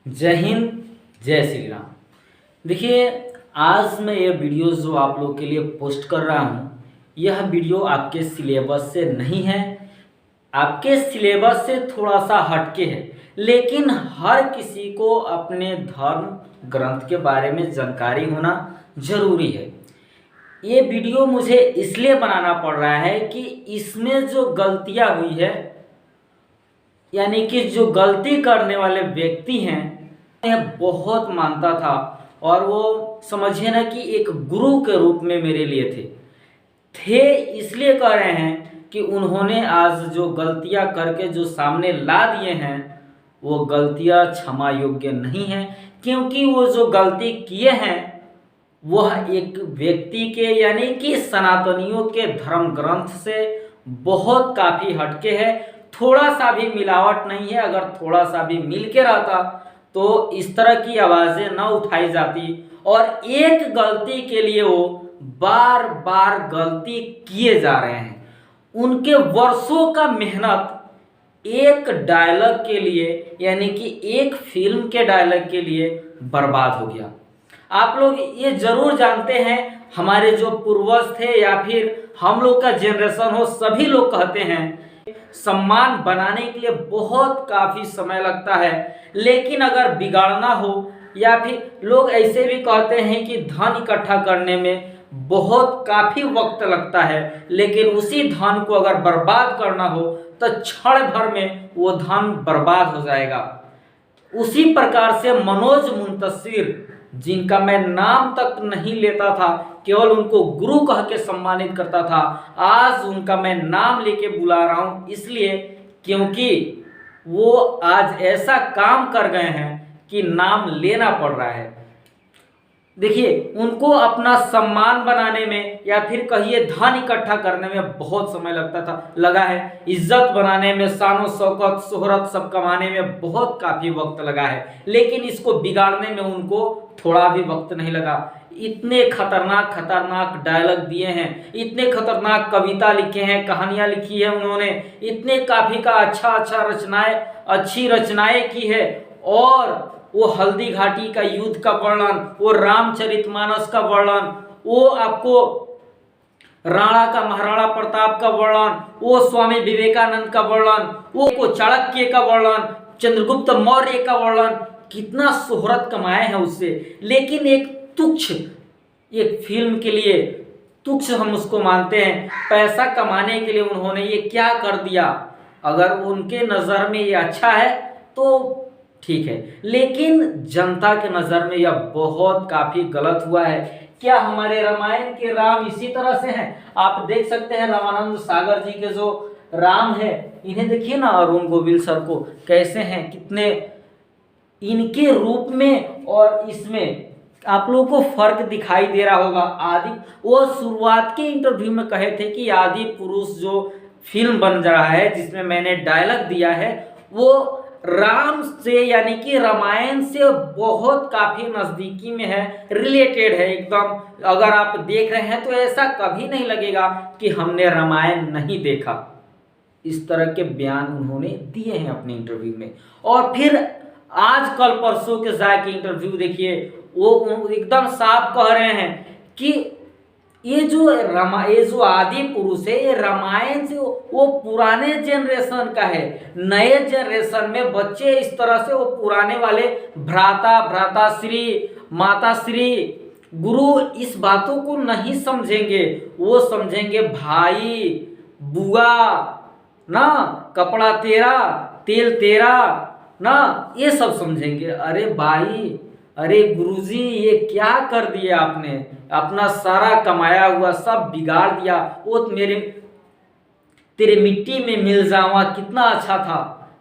जय हिंद, जय श्री राम। देखिए, आज मैं ये वीडियो जो आप लोग के लिए पोस्ट कर रहा हूँ, यह वीडियो आपके सिलेबस से नहीं है, आपके सिलेबस से थोड़ा सा हटके है, लेकिन हर किसी को अपने धर्म ग्रंथ के बारे में जानकारी होना जरूरी है। ये वीडियो मुझे इसलिए बनाना पड़ रहा है कि इसमें जो गलतियाँ हुई है, यानी कि जो गलती करने वाले व्यक्ति हैं, मैं बहुत मानता था और वो समझिए ना कि एक गुरु के रूप में मेरे लिए थे इसलिए कह रहे हैं कि उन्होंने आज जो गलतियां करके जो सामने ला दिए हैं वो गलतियां क्षमा योग्य नहीं हैं, क्योंकि वो जो गलती किए हैं वह एक व्यक्ति के यानी कि सनातनियों के धर्म ग्रंथ से बहुत काफ़ी हटके है। थोड़ा सा भी मिलावट नहीं है। अगर थोड़ा सा भी मिल के रहता तो इस तरह की आवाज़ें न उठाई जाती, और एक गलती के लिए वो बार बार गलती किए जा रहे हैं। उनके वर्षों का मेहनत एक डायलॉग के लिए यानी कि एक फिल्म के डायलॉग के लिए बर्बाद हो गया। आप लोग ये जरूर जानते हैं, हमारे जो पूर्वज थे या फिर हम लोग का जनरेशन हो, सभी लोग कहते हैं सम्मान बनाने के लिए बहुत काफ़ी समय लगता है, लेकिन अगर बिगाड़ना हो या फिर लोग ऐसे भी कहते हैं कि धन इकट्ठा करने में बहुत काफ़ी वक्त लगता है, लेकिन उसी धन को अगर बर्बाद करना हो तो क्षण भर में वो धन बर्बाद हो जाएगा। उसी प्रकार से मनोज मुंतशिर, जिनका मैं नाम तक नहीं लेता था, केवल उनको गुरु कह के सम्मानित करता था, आज उनका मैं नाम लेके बुला रहा हूँ, इसलिए क्योंकि वो आज ऐसा काम कर गए हैं कि नाम लेना पड़ रहा है। देखिए, उनको अपना सम्मान बनाने में या फिर कहिए धन इकट्ठा करने में बहुत समय लगा है। इज्जत बनाने में, शानो शौकत शोहरत सब कमाने में बहुत काफ़ी वक्त लगा है, लेकिन इसको बिगाड़ने में उनको थोड़ा भी वक्त नहीं लगा। इतने खतरनाक डायलॉग दिए हैं, इतने खतरनाक कविता लिखे हैं, कहानियाँ लिखी है उन्होंने, इतने काफ़ी का अच्छी रचनाएं की है। और वो हल्दी घाटी का युद्ध का वर्णन, वो रामचरितमानस का वर्णन, वो आपको राणा का महाराणा प्रताप का वर्णन, वो स्वामी विवेकानंद का वर्णन, वो चाणक्य का वर्णन, चंद्रगुप्त मौर्य का वर्णन, कितना शोहरत कमाए हैं उससे। लेकिन एक फिल्म के लिए तुच्छ हम उसको मानते हैं। पैसा कमाने के लिए उन्होंने ये क्या कर दिया। अगर उनके नज़र में ये अच्छा है तो ठीक है, लेकिन जनता के नज़र में यह बहुत काफ़ी गलत हुआ है। क्या हमारे रामायण के राम इसी तरह से हैं? आप देख सकते हैं रामानंद सागर जी के जो राम है, इन्हें देखिए ना, अरुण गोविल सर को कैसे हैं, कितने इनके रूप में और इसमें आप लोगों को फर्क दिखाई दे रहा होगा। वो शुरुआत के इंटरव्यू में कहे थे कि आदि पुरुष जो फिल्म बन रहा है जिसमें मैंने डायलॉग दिया है वो राम से यानी कि रामायण से बहुत काफ़ी नज़दीकी में है, रिलेटेड है एकदम। अगर आप देख रहे हैं तो ऐसा कभी नहीं लगेगा कि हमने रामायण नहीं देखा। इस तरह के बयान उन्होंने दिए हैं अपने इंटरव्यू में। और फिर आज कल परसों के जाके इंटरव्यू देखिए, वो एकदम साफ कह रहे हैं कि ये जो आदि पुरुष है, ये रामायण से वो पुराने जनरेशन का है। नए जनरेशन में बच्चे इस तरह से वो पुराने वाले भ्राताश्री, माताश्री, गुरु इस बातों को नहीं समझेंगे। वो समझेंगे भाई, बुआ ना, कपड़ा तेरा, तेल तेरा ना, ये सब समझेंगे। अरे भाई, अरे गुरुजी, ये क्या कर दिया आपने, अपना सारा कमाया हुआ सब बिगाड़ दिया। वो तेरे मिट्टी में मिल जावा, कितना अच्छा था,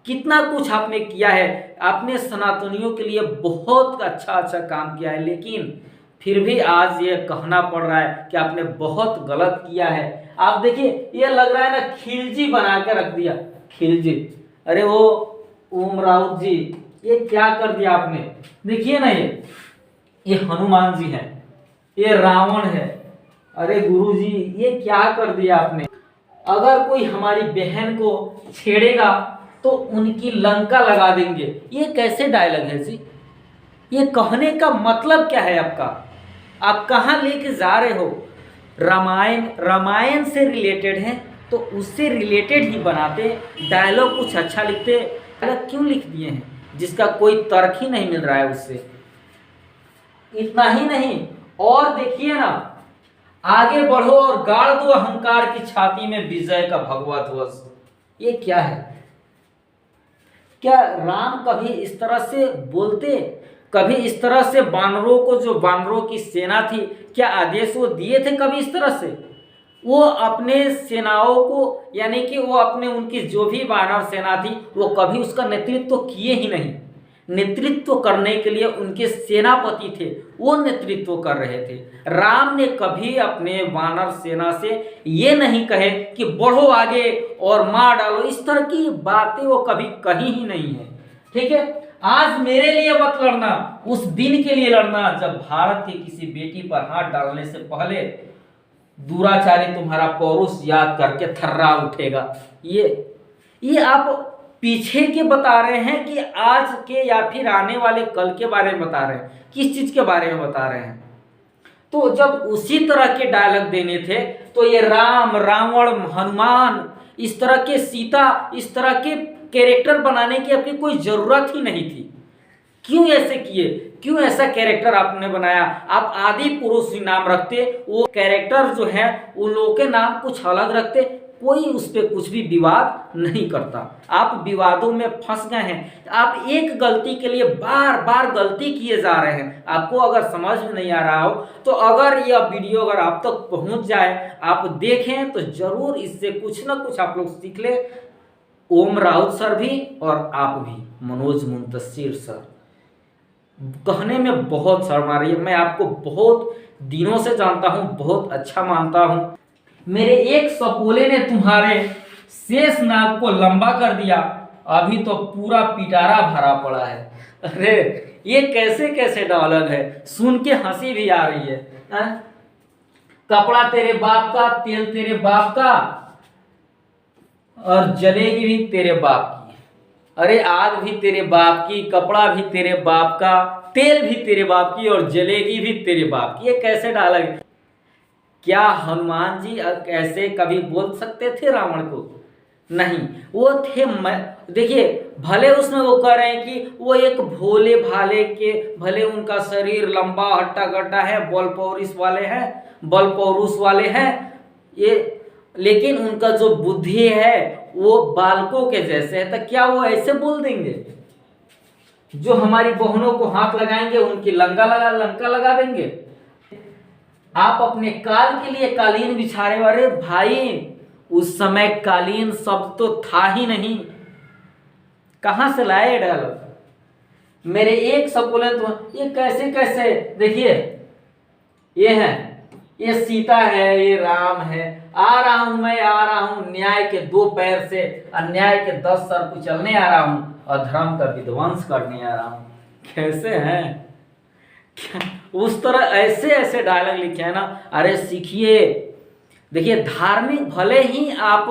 कितना कुछ आपने किया है, आपने सनातनियों के लिए बहुत अच्छा काम किया है, लेकिन फिर भी आज ये कहना पड़ रहा है कि आपने बहुत गलत किया है। आप देखिए, ये लग रहा है ना खिलजी बना के रख दिया, खिलजी। अरे वो ओम राउत जी, ये क्या कर दिया आपने। देखिए ना, ये हनुमान जी हैं, ये रावण है। अरे गुरु जी, ये क्या कर दिया आपने। अगर कोई हमारी बहन को छेड़ेगा तो उनकी लंका लगा देंगे। ये कैसे डायलॉग है जी। ये कहने का मतलब क्या है आपका? आप कहाँ लेके जा रहे हो? रामायण से रिलेटेड है तो उससे रिलेटेड ही बनाते, डायलॉग कुछ अच्छा लिखते। डायलॉग क्यों लिख दिए हैं जिसका कोई तर्क ही नहीं मिल रहा है उससे। इतना ही नहीं, और देखिए ना, आगे बढ़ो और गाड़ दो अहंकार की छाती में विजय का भगवा ध्वज। ये क्या है? क्या राम कभी इस तरह से बोलते? कभी इस तरह से वानरों को, जो वानरों की सेना थी, क्या आदेश वो दिए थे कभी इस तरह से? वो अपने सेनाओं को, यानी कि वो अपने, उनकी जो भी वानर सेना थी, वो कभी उसका नेतृत्व तो किए ही नहीं। नेतृत्व करने के लिए उनके सेनापति थे, वो नेतृत्व कर रहे थे। राम ने कभी अपने वानर सेना से ये नहीं कहे कि बढ़ो आगे और मार डालो, इस तरह की बातें वो कभी कही ही नहीं है। ठीक है, आज मेरे लिए मत लड़ना, उस दिन के लिए लड़ना जब भारत की किसी बेटी पर हाथ डालने से पहले दुराचारी तुम्हारा पौरुष याद करके थर्रा उठेगा। ये आप पीछे के बता रहे हैं कि आज के या फिर आने वाले कल के बारे में बता रहे हैं? किस चीज के बारे में बता रहे हैं? तो जब उसी तरह के डायलॉग देने थे तो ये राम, रावण, हनुमान, इस तरह के सीता, इस तरह के कैरेक्टर बनाने की आपकी कोई जरूरत ही नहीं थी। क्यों ऐसे किए? क्यों ऐसा कैरेक्टर आपने बनाया? आप आदि पुरुष नाम रखते, वो कैरेक्टर जो है उन लोगों के नाम कुछ अलग रखते, कोई उस पर कुछ भी विवाद नहीं करता। आप विवादों में फंस गए हैं। आप एक गलती के लिए बार बार गलती किए जा रहे हैं। आपको अगर समझ में नहीं आ रहा हो तो अगर यह वीडियो अगर आप तक पहुंच जाए, आप देखें तो जरूर इससे कुछ ना कुछ आप लोग सीख ले। ओम राउत सर भी और आप भी, मनोज मुंतशिर सर, कहने में बहुत शर्म आ रही है। मैं आपको बहुत दिनों से जानता हूं, बहुत अच्छा मानता हूं। मेरे एक सपोले ने तुम्हारे शेष नाग को लंबा कर दिया, अभी तो पूरा पिटारा भरा पड़ा है। अरे ये कैसे कैसे डायलॉग है, सुन के हंसी भी आ रही है। कपड़ा तेरे बाप का, तेल तेरे बाप का, और जलेगी भी तेरे बाप की। अरे आग भी तेरे बाप की, कपड़ा भी तेरे बाप का, तेल भी तेरे बाप की, और जलेगी भी तेरे बाप की। ये कैसे डायलॉग है? क्या हनुमान जी ऐसे कभी बोल सकते थे रावण को? नहीं, वो थे, देखिए भले उसमें वो कह रहे हैं कि वो एक भोले भाले के, भले उनका शरीर लंबा हट्टा कट्टा है, बल पौरुष वाले हैं ये, लेकिन उनका जो बुद्धि है वो बालकों के जैसे है। तो क्या वो ऐसे बोल देंगे? जो हमारी बहनों को हाथ लगाएंगे उनकी लंका लगा देंगे। आप अपने काल के लिए कालीन बिछा रहे हो। अरे भाई, उस समय कालीन शब्द तो था ही नहीं, कहां से लाए डायलॉग? मेरे एक सपोले तो ये कैसे कैसे, देखिए ये है, ये सीता है, ये राम है, आ रहा हूं मैं, आ रहा हूं न्याय के 2 पैर से, अन्याय के 10 सर कुचलने आ रहा हूं, और धर्म का विध्वंस करने आ रहा हूं। कैसे हैं? उस तरह ऐसे ऐसे डायलॉग लिखे हैं ना। अरे सीखिए। देखिए धार्मिक, भले ही आप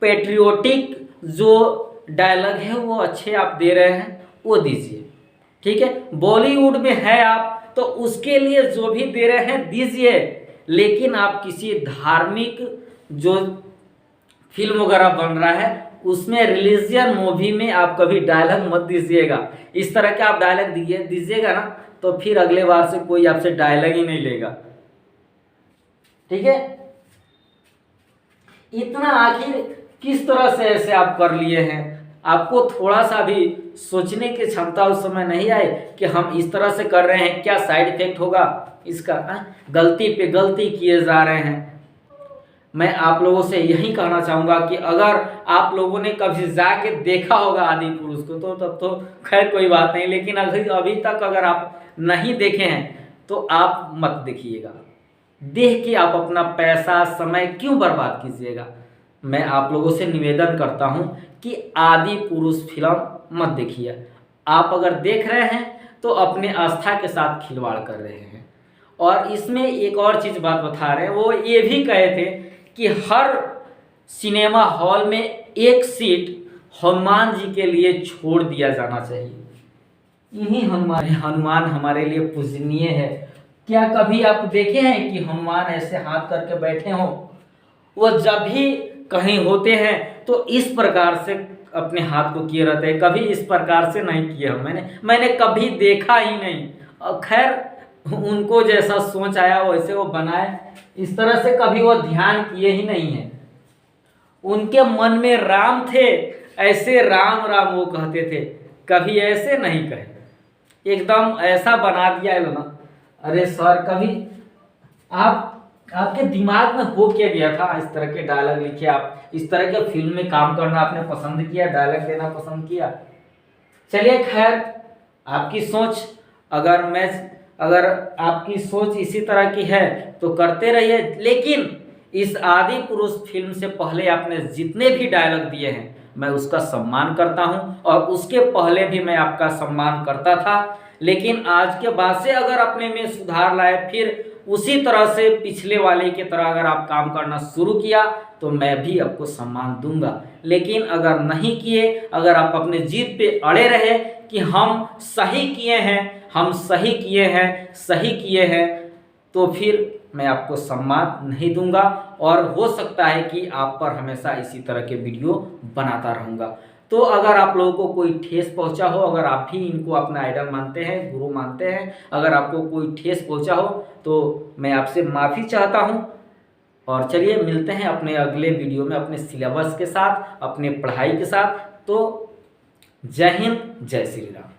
पेट्रियोटिक जो डायलॉग है वो अच्छे आप दे रहे हैं, वो दीजिए, ठीक है। बॉलीवुड में है आप तो उसके लिए जो भी दे रहे हैं दीजिए, लेकिन आप किसी धार्मिक जो फिल्म वगैरह बन रहा है उसमें, रिलीजियन मूवी में आप कभी डायलॉग मत दीजिएगा। इस तरह के आप डायलॉग दीजिएगा ना तो फिर अगले बार से कोई आपसे डायलॉग ही नहीं लेगा, ठीक है। इतना आखिर किस तरह से ऐसे आप कर लिए हैं? आपको थोड़ा सा भी सोचने की क्षमता उस समय नहीं आई कि हम इस तरह से कर रहे हैं, क्या साइड इफेक्ट होगा इसका? गलती पे गलती किए जा रहे हैं। मैं आप लोगों से यही कहना चाहूँगा कि अगर आप लोगों ने कभी जाके देखा होगा आदि पुरुष को तो तब तो खैर कोई बात नहीं, लेकिन अभी तक अगर आप नहीं देखे हैं तो आप मत देखिएगा। देख के आप अपना पैसा समय क्यों बर्बाद कीजिएगा? मैं आप लोगों से निवेदन करता हूं कि आदि पुरुष फिल्म मत देखिए। आप अगर देख रहे हैं तो अपने आस्था के साथ खिलवाड़ कर रहे हैं। और इसमें एक और चीज़ बात बता रहे हैं, वो ये भी कहे थे कि हर सिनेमा हॉल में एक सीट हनुमान जी के लिए छोड़ दिया जाना चाहिए। इन्हीं हनुमान हमारे लिए पूजनीय है। क्या कभी आप देखे हैं कि हनुमान ऐसे हाथ करके बैठे हों? वो जब भी कहीं होते हैं तो इस प्रकार से अपने हाथ को किए रहते हैं, कभी इस प्रकार से नहीं किए हैं। मैंने कभी देखा ही नहीं। और खैर उनको जैसा सोच आया वैसे वो बनाए, इस तरह से कभी वो ध्यान किए ही नहीं है। उनके मन में राम थे, ऐसे राम राम वो कहते थे, कभी ऐसे नहीं कहे। एकदम ऐसा बना दिया है ना। अरे सर, कभी आपके दिमाग में हो क्या गया था इस तरह के डायलॉग लिखे? आप इस तरह के फिल्म में काम करना आपने पसंद किया, डायलॉग देना पसंद किया? चलिए खैर, आपकी सोच, अगर आपकी सोच इसी तरह की है तो करते रहिए। लेकिन इस आदि पुरुष फिल्म से पहले आपने जितने भी डायलॉग दिए हैं मैं उसका सम्मान करता हूं, और उसके पहले भी मैं आपका सम्मान करता था। लेकिन आज के बाद से अगर अपने में सुधार लाए, फिर उसी तरह से पिछले वाले की तरह अगर आप काम करना शुरू किया तो मैं भी आपको सम्मान दूंगा। लेकिन अगर नहीं किए, अगर आप अपने जीत पे अड़े रहे कि हम सही किए हैं, हम सही किए हैं, सही किए हैं, तो फिर मैं आपको सम्मान नहीं दूंगा, और हो सकता है कि आप पर हमेशा इसी तरह के वीडियो बनाता रहूँगा। तो अगर आप लोगों को कोई ठेस पहुंचा हो, अगर आप भी इनको अपना आइडल मानते हैं, गुरु मानते हैं, अगर आपको कोई ठेस पहुंचा हो तो मैं आपसे माफ़ी चाहता हूं। और चलिए मिलते हैं अपने अगले वीडियो में अपने सिलेबस के साथ, अपने पढ़ाई के साथ। तो जय हिंद, जय श्री राम।